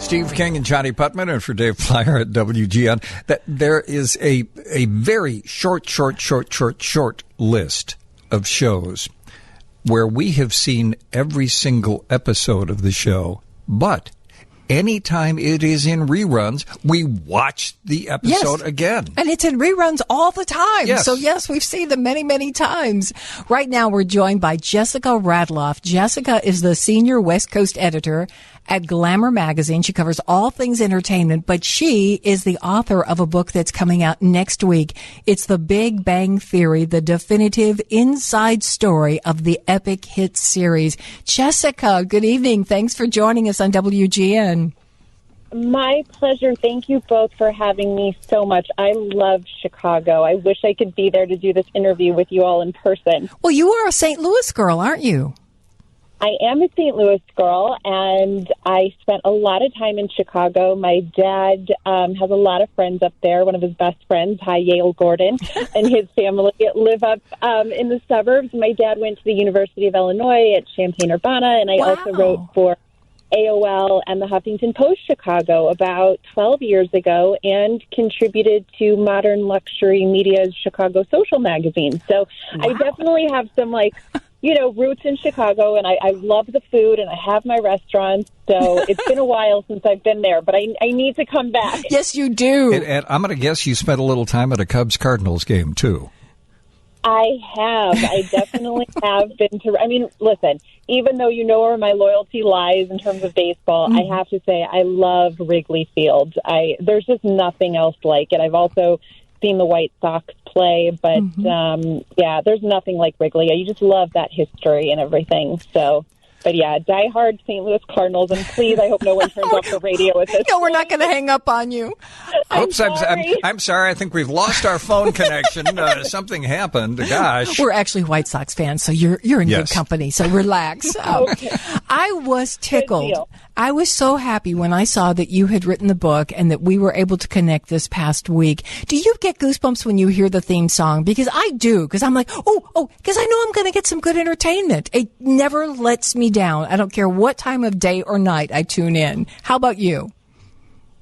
Steve King and Johnny Putman, and for Dave Flyer at WGN, that there is a very short list of shows where we have seen every single episode of the show, but anytime it is in reruns, we watch the episode again. And it's in reruns all the time. Yes. So, yes, we've seen them many, many times. Right now, we're joined by Jessica Radloff. Jessica is the senior West Coast editor at Glamour Magazine. She covers all things entertainment, but she is the author of a book that's coming out next week. It's The Big Bang Theory, the definitive inside story of the epic hit series. Jessica, good evening. Thanks for joining us on WGN. My pleasure. Thank you both for having me so much. I love Chicago. I wish I could be there to do this interview with you all in person. Well, you are a St. Louis girl, aren't you? I am a St. Louis girl, and I spent a lot of time in Chicago. My dad has a lot of friends up there. One of his best friends, Yale Gordon, and his family live up in the suburbs. My dad went to the University of Illinois at Champaign-Urbana, and I also wrote for AOL and the Huffington Post Chicago about 12 years ago and contributed to Modern Luxury Media's Chicago Social magazine. So I definitely have some, roots in Chicago, and I love the food, and I have my restaurants. So it's been a while since I've been there, but I need to come back. Yes, you do. And I'm going to guess you spent a little time at a Cubs-Cardinals game, too. I have. I definitely have been to. I mean, listen, even though you know where my loyalty lies in terms of baseball, I have to say I love Wrigley Field. There's just nothing else like it. I've also seen the White Sox play, but there's nothing like Wrigley. You just love that history and everything. So. But yeah, diehard St. Louis Cardinals, and please, I hope no one turns off the radio at this No, we're not going to hang up on you. I'm sorry. I think we've lost our phone connection. Something happened. Gosh. We're actually White Sox fans, so you're in good company, so relax. Okay. I was tickled. I was so happy when I saw that you had written the book and that we were able to connect this past week. Do you get goosebumps when you hear the theme song? Because I do, because I'm like, because I know I'm going to get some good entertainment. It never lets me down. I don't care what time of day or night I tune in. How about you?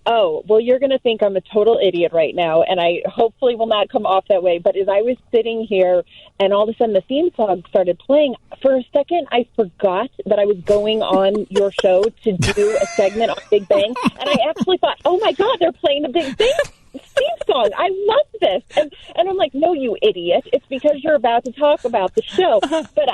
Oh, well, you're going to think I'm a total idiot right now, and I hopefully will not come off that way. But as I was sitting here and all of a sudden the theme song started playing, for a second I forgot that I was going on your show to do a segment on Big Bang. And I actually thought, oh, my God, they're playing the Big Bang theme song. I love this. And I'm like, no, you idiot. It's because you're about to talk about the show. But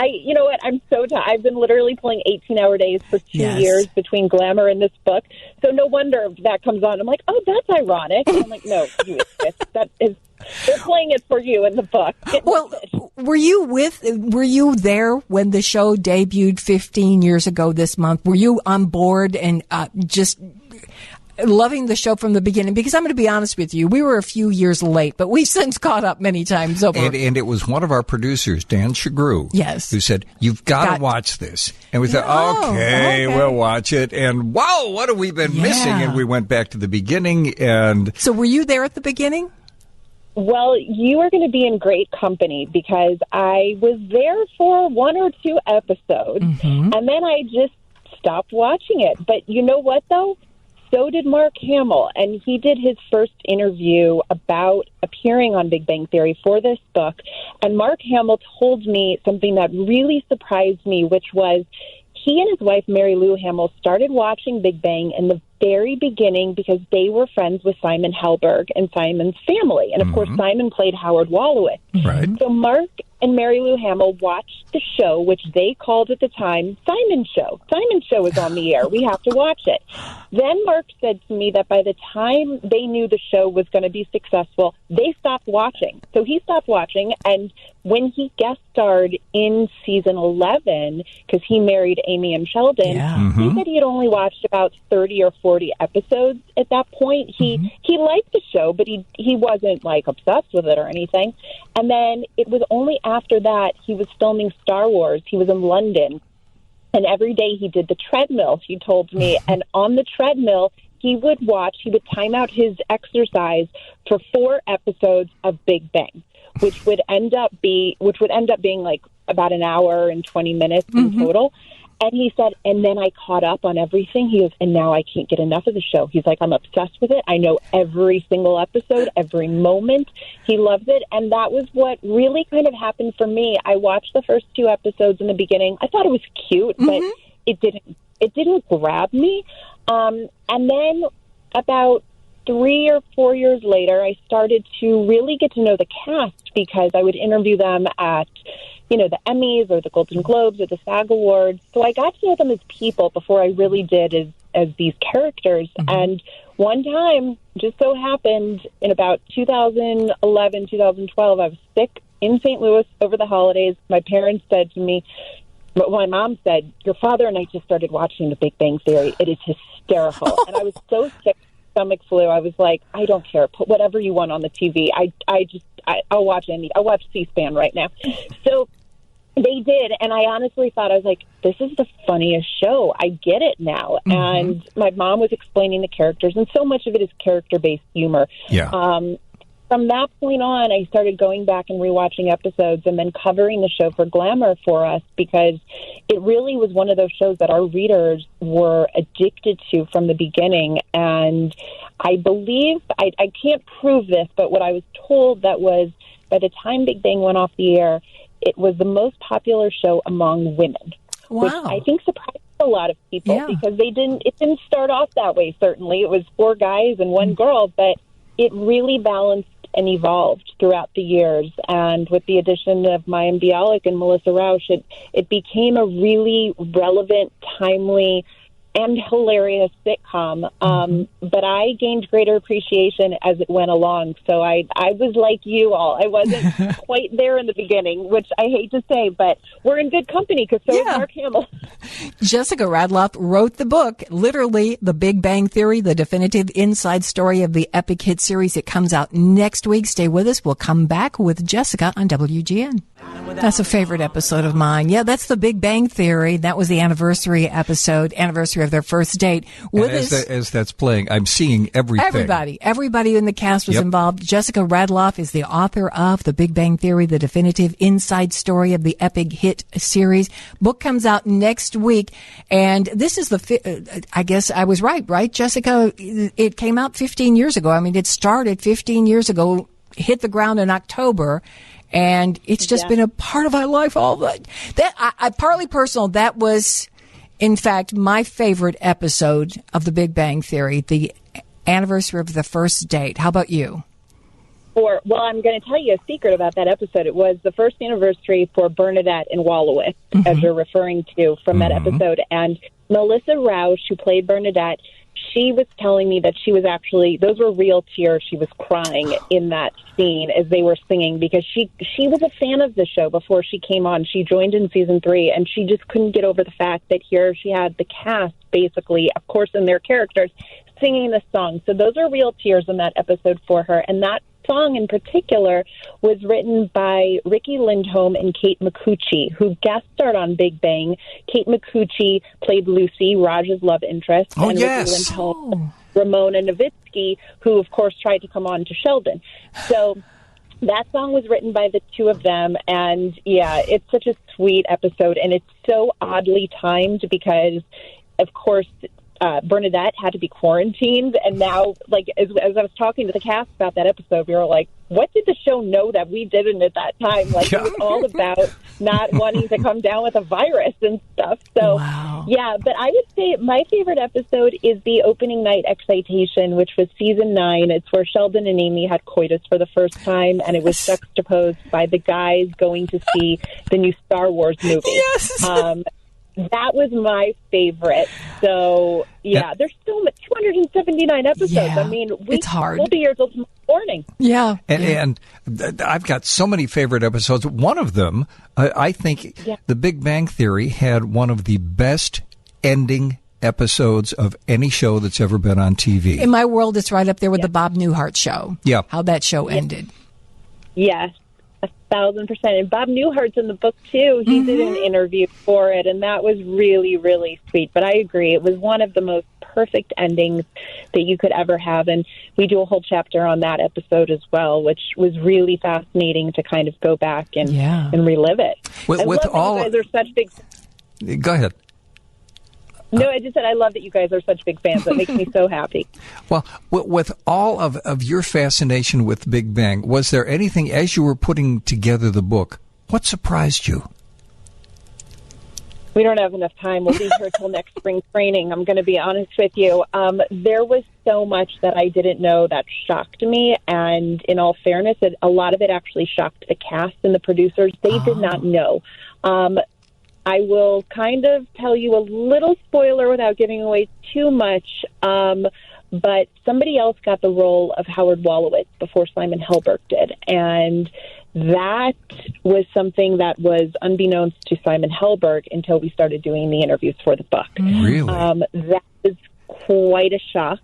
you know what? I'm so tired. I've been literally pulling 18-hour days for 2 years between Glamour and this book. So no wonder that comes on. I'm like, oh, that's ironic. And I'm like, no, you idiot. They're playing it for you in the book. Well, were you there when the show debuted 15 years ago this month? Were you on board and just loving the show from the beginning? Because I'm going to be honest with you, we were a few years late, but we've since caught up many times over. And it was one of our producers, Dan Shagru, who said, you've got to watch this. And we thought, okay, we'll watch it. And wow, what have we been missing? And we went back to the beginning. And so were you there at the beginning? Well, you are going to be in great company because I was there for 1 or 2 episodes, and then I just stopped watching it. But you know what, though? So did Mark Hamill, and he did his first interview about appearing on Big Bang Theory for this book. And Mark Hamill told me something that really surprised me, which was he and his wife, Mary Lou Hamill, started watching Big Bang in the very beginning because they were friends with Simon Helberg and Simon's family. And, of course, Simon played Howard Wolowitz. Right. So Mark and Mary Lou Hamill watched the show, which they called at the time Simon's Show. Simon's Show is on the air. We have to watch it. Then Mark said to me that by the time they knew the show was going to be successful, they stopped watching. So he stopped watching, and when he guest starred in season 11, because he married Amy M. Sheldon, he said he had only watched about 30 or 40 episodes at that point. He liked the show, but he wasn't, obsessed with it or anything. And then it was only after that he was filming Star Wars. He was in London, and every day he did the treadmill, he told me. And on the treadmill, he would time out his exercise for 4 episodes of Big Bang, which would end up being about an hour and 20 minutes in total. And he said, and then I caught up on everything. He goes, and now I can't get enough of the show. He's like, I'm obsessed with it. I know every single episode, every moment. He loves it. And that was what really kind of happened for me. I watched the first 2 episodes in the beginning. I thought it was cute, but it didn't grab me. And then about 3 or 4 years later, I started to really get to know the cast because I would interview them at, the Emmys or the Golden Globes or the SAG Awards. So I got to know them as people before I really did as these characters. And one time, just so happened, in about 2011, 2012, I was sick in St. Louis over the holidays. My parents said to me, my mom said, your father and I just started watching The Big Bang Theory. It is hysterical. And I was so sick, stomach flu. I was like, I don't care. Put whatever you want on the TV. I'll watch I'll watch C-SPAN right now. So they did, and I honestly thought, I was like, this is the funniest show. I get it now. And my mom was explaining the characters, and so much of it is character-based humor. Yeah. From that point on, I started going back and rewatching episodes and then covering the show for Glamour for us because it really was one of those shows that our readers were addicted to from the beginning. And I believe, I can't prove this, but what I was told that was by the time Big Bang went off the air, it was the most popular show among women. Wow. Which I think surprised a lot of people because it didn't start off that way, certainly. It was 4 guys and 1 girl, but it really balanced and evolved throughout the years. And with the addition of Mayim Bialik and Melissa Rauch, it became a really relevant, timely, and hilarious sitcom. But I gained greater appreciation as it went along. So I was like you all. I wasn't quite there in the beginning, which I hate to say, but we're in good company because so is Mark Hamill. Jessica Radloff wrote the book, literally The Big Bang Theory, the definitive inside story of the epic hit series. It comes out next week. Stay with us. We'll come back with Jessica on WGN. That's a favorite episode of mine. Yeah, that's The Big Bang Theory. That was the anniversary of their first date. As that's playing, I'm seeing everything. Everybody in the cast was involved. Jessica Radloff is the author of The Big Bang Theory, the definitive inside story of the epic hit series. Book comes out next week, and this is I guess I was right, Jessica? It came out 15 years ago. I mean, it started 15 years ago, hit the ground in October, and it's just been a part of my life all that. Partly personal, that was, in fact, my favorite episode of The Big Bang Theory, the anniversary of the first date. How about you? Well, I'm going to tell you a secret about that episode. It was the first anniversary for Bernadette and Wallowitz, as you're referring to from that episode. And Melissa Rauch, who played Bernadette, she was telling me that she was actually, those were real tears. She was crying in that scene as they were singing because she was a fan of the show before she came on. She joined in season 3, and she just couldn't get over the fact that here she had the cast, basically, of course, in their characters, singing this song. So those are real tears in that episode for her. And that song in particular was written by Ricky Lindholm and Kate Micucci, who guest starred on Big Bang. Kate Micucci played Lucy, Raj's love interest, and Ricky Lindholm, Ramona Nowitzki, who of course tried to come on to Sheldon. So that song was written by the 2 of them, and it's such a sweet episode, and it's so oddly timed because, of course, Bernadette had to be quarantined, and now, like, as I was talking to the cast about that episode, we were like, what did the show know that we didn't at that time? Like, it was all about not wanting to come down with a virus and stuff. So, but I would say my favorite episode is the opening night excitation, which was season 9. It's where Sheldon and Amy had coitus for the first time, and it was juxtaposed by the guys going to see the new Star Wars movie. Yes. That was my favorite. So, there's still 279 episodes. I mean, it's hard. We'll be here till tomorrow morning. Yeah. And I've got so many favorite episodes. One of them, I think The Big Bang Theory had one of the best ending episodes of any show that's ever been on TV. In my world, it's right up there with the Bob Newhart show. Yeah. How that show ended. Yes. 1,000%. And Bob Newhart's in the book, too. He did an interview for it, and that was really, really sweet. But I agree. It was one of the most perfect endings that you could ever have. And we do a whole chapter on that episode as well, which was really fascinating to kind of go back and relive it. With all, you guys are such big... Go ahead. No, I just said I love that you guys are such big fans. That makes me so happy. Well, with all of your fascination with Big Bang, was there anything as you were putting together the book, what surprised you? We don't have enough time. We'll be here till next spring training. I'm going to be honest with you. There was so much that I didn't know that shocked me. And in all fairness, a lot of it actually shocked the cast and the producers. They did not know. I will kind of tell you a little spoiler without giving away too much. But somebody else got the role of Howard Wolowitz before Simon Helberg did. And that was something that was unbeknownst to Simon Helberg until we started doing the interviews for the book. Really? That was quite a shock.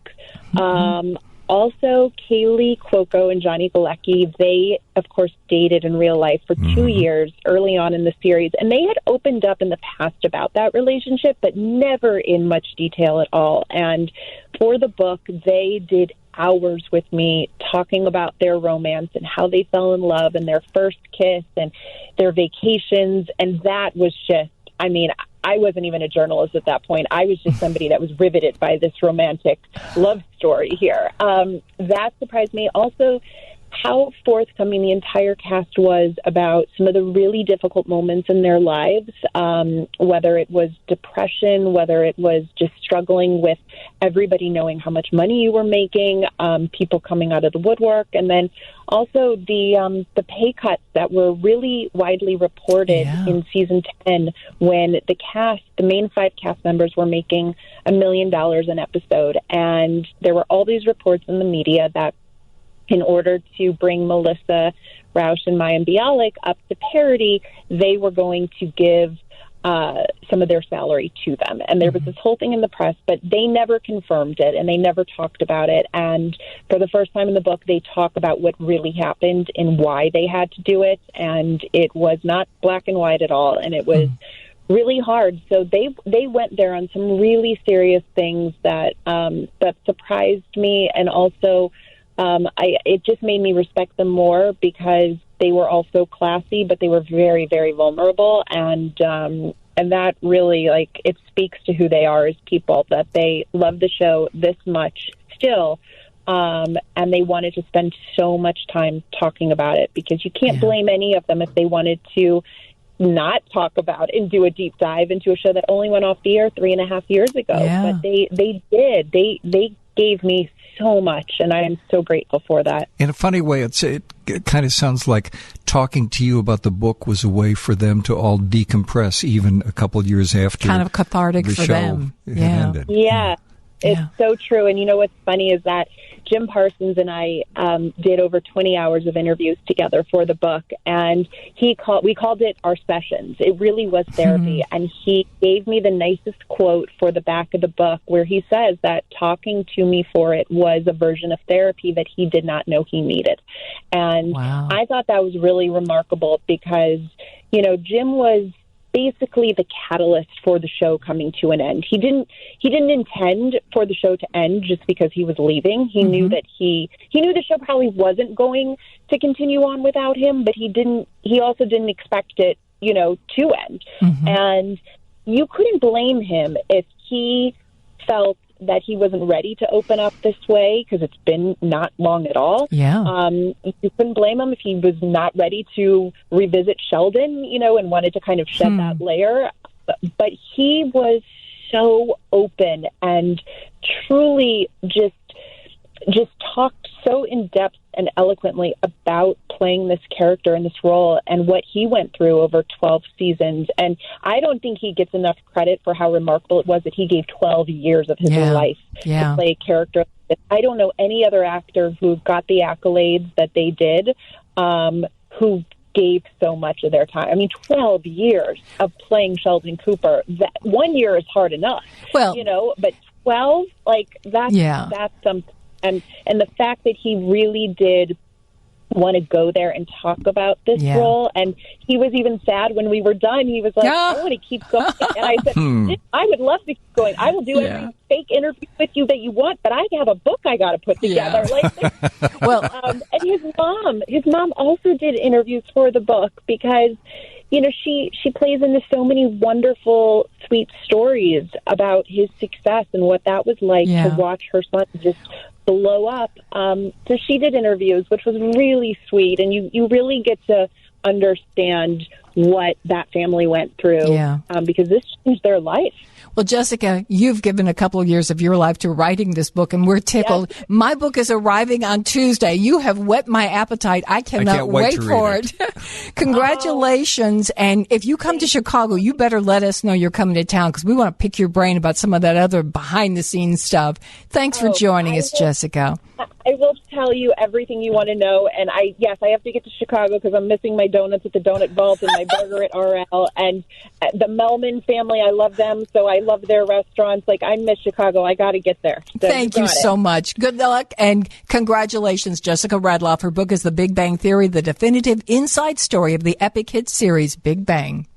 Also, Kaylee Cuoco and Johnny Galecki, they, of course, dated in real life for 2 years early on in the series. And they had opened up in the past about that relationship, but never in much detail at all. And for the book, they did hours with me talking about their romance and how they fell in love and their first kiss and their vacations. And that was just, I mean, I wasn't even a journalist at that point. I was just somebody that was riveted by this romantic love story here. That surprised me. Also, how forthcoming the entire cast was about some of the really difficult moments in their lives, whether it was depression, whether it was just struggling with everybody knowing how much money you were making, people coming out of the woodwork, and then also the pay cuts that were really widely reported in season 10 when the main 5 cast members were making $1 million an episode. And there were all these reports in the media that in order to bring Melissa Rauch and Mayim Bialik up to parity, they were going to give some of their salary to them. And there was this whole thing in the press, but they never confirmed it and they never talked about it. And for the first time in the book, they talk about what really happened and why they had to do it. And it was not black and white at all. And it was really hard. So they went there on some really serious things that surprised me. And also, it just made me respect them more because they were also classy, but they were very, very vulnerable. And that really, like, it speaks to who they are as people, that they love the show this much still. And they wanted to spend so much time talking about it because you can't blame any of them if they wanted to not talk about and do a deep dive into a show that only went off the air 3.5 years ago. But they did. They gave me so much, and I am so grateful for that. In a funny way, it kind of sounds like talking to you about the book was a way for them to all decompress, even a couple of years after. Kind of cathartic the for show them. ended. It's so true. And you know what's funny is that Jim Parsons and I did over 20 hours of interviews together for the book, and we called it our sessions. It really was therapy. And he gave me the nicest quote for the back of the book where he says that talking to me for it was a version of therapy that he did not know he needed. And I thought that was really remarkable because, you know, Jim was basically the catalyst for the show coming to an end. He didn't intend for the show to end just because he was leaving. He knew that he knew the show probably wasn't going to continue on without him, but he also didn't expect it, you know, to end. And you couldn't blame him if he felt that he wasn't ready to open up this way because it's been not long at all. You couldn't blame him if he was not ready to revisit Sheldon, you know, and wanted to kind of shed that layer. But he was so open and truly just talked so in depth and eloquently about playing this character in this role and what he went through over 12 seasons. And I don't think he gets enough credit for how remarkable it was that he gave 12 years of his life to play a character. I don't know any other actor who got the accolades that they did, who gave so much of their time. I mean, 12 years of playing Sheldon Cooper. That 1 year is hard enough, you know, but 12, like that's something. And the fact that he really did want to go there and talk about this role. And he was even sad when we were done. He was like, I want to keep going. And I said, I would love to keep going. I will do every fake interview with you that you want, but I have a book I got to put together. Like, and his mom also did interviews for the book because she plays into so many wonderful, sweet stories about his success and what that was like to watch her son just blow up. So she did interviews, which was really sweet, and you really get to understand what that family went through because this changed their life. Well, Jessica, you've given a couple of years of your life to writing this book, and we're tickled. Yes. My book is arriving on Tuesday. You have whet my appetite. I cannot wait for it. Congratulations. And if you come to Chicago, you better let us know you're coming to town because we want to pick your brain about some of that other behind-the-scenes stuff. Thanks for joining us, Jessica. I will tell you everything you want to know. And I have to get to Chicago because I'm missing my donuts at the Donut Vault and my burger at RL. And the Melman family, I love them. So I love their restaurants. Like, I miss Chicago. I got to get there. So Thank you so much. Good luck and congratulations, Jessica Radloff. Her book is The Big Bang Theory, the definitive inside story of the epic hit series Big Bang.